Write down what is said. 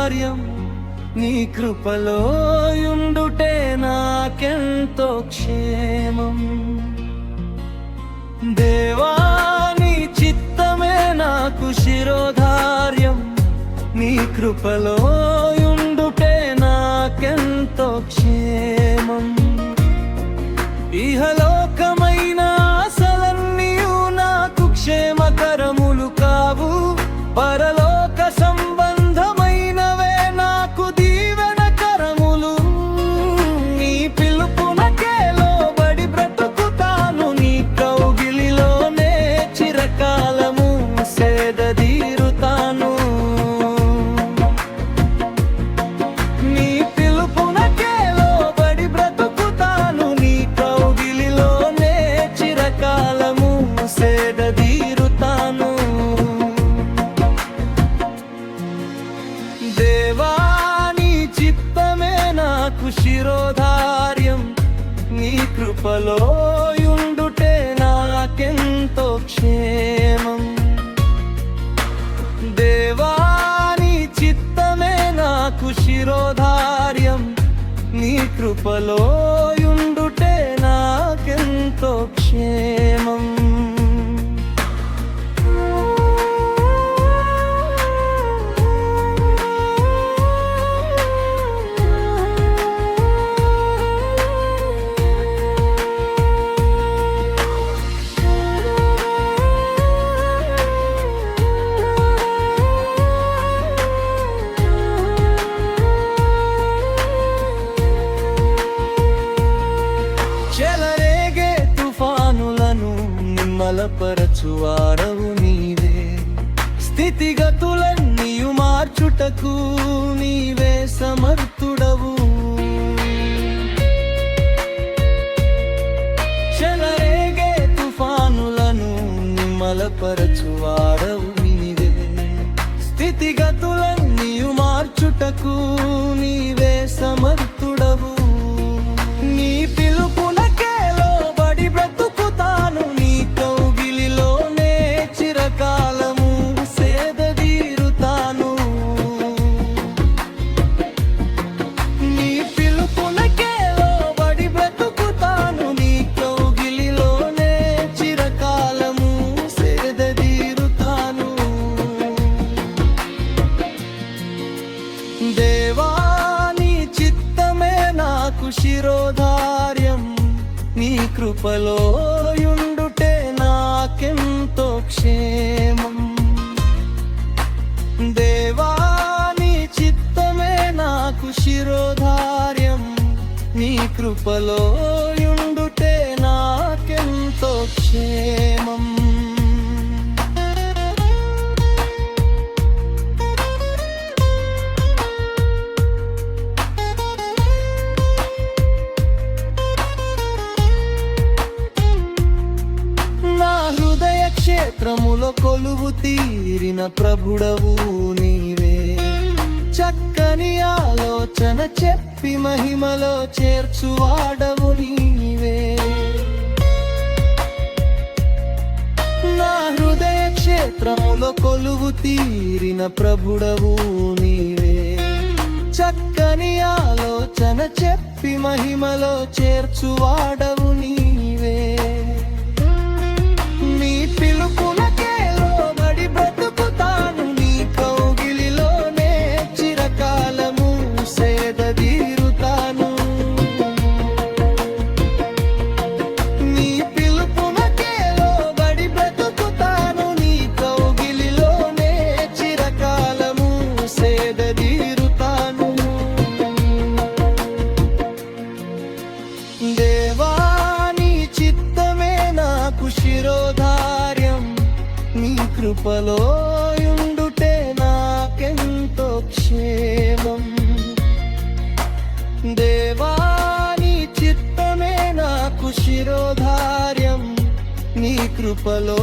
శిరోధార్యం నీ కృపలో యుండుటే నాకెంతో క్షేమం. దేవా నీ చిత్తమే నాకు శిరోధార్యం నీ కృపలో యుండుటే నాకెంతో క్షేమం. ఇహలోకమైన ఆశలన్నీయు నాకు క్షేమకరములు కావు, పరలోక సంబంధమైనవే నాకు దీవెనకరములు. నీ పిలుపునకే లోబడి బ్రతుకుతాను, నీ కౌగిలిలోనే చిరకాలము సేదదీరుతాను. నీ పిలుపునకే లోబడి బ్రతుకుతాను, నీ కౌగిలిలోనే చిరకాలము సేదదీరుతాను. దేవా నీ చిత్తమే నాకు శిరోధార్యం నీ కృపలో యుండుటే నాకెంతో క్షేమం. దేవా నీ చిత్తమే నాకు శిరోధార్యం నీ కృపలో యుండుటే నాకెంతో క్షేమం. చెలరేగే తుఫానులను నిమ్మలపరచువాడవు నీవే, స్థితిగతులన్నీయు మార్చుటకు నీవే సమర్థుడవు. చెలరేగే తుఫానులను నిమ్మలపరచువాడవు నీవే, స్థితిగతులన్నీయు మార్చుటకు నీవే సమర్థుడవు. నీ పిలుపునకే లోబడి బ్రతుకుతాను, నీ కౌగిలిలోనే చిరకాలము సేదదీరుతాను. నీ పిలుపునకే లోబడి బ్రతుకుతాను, నీ కౌగిలిలోనే చిరకాలము సేదదీరుతాను. దేవా నీ చిత్తమే నాకు శిరోధార్యం నీ కృపలో యుండుటే నాకెంతో క్షేమం. దేవా నీ చిత్తమే నాకు శిరోధార్యం నీ కృపలో యుండుటే నాకెంతో క్షేమం. క్షేత్రములో కొలువు తీరిన ప్రభుడవు నీవే, చక్కని ఆలోచన చెప్పి మహిమలో చేర్చువాడవు నీవే. నా హృదయ క్షేత్రములో కొలువు తీరిన ప్రభుడవు నీవే, చక్కని ఆలోచన చెప్పి మహిమలో చేర్చువాడవు నీవే. నీ పిలుపునకే లోబడి బ్రతుకుతాను, నీ కౌగిలిలోనే చిరకాలము సేదదీరుతాను. నీ పిలుపునకే లోబడి బ్రతుకుతాను, నీ కౌగిలిలోనే చిరకాలము సేదదీరుతాను. దేవా నీ చిత్తమే నాకు శిరోధార్యం నీ కృపలో యుండుటే నాకెంతో క్షేమం. దేవా నీ చిత్తమే నాకు శిరోధార్యం నీ కృపలో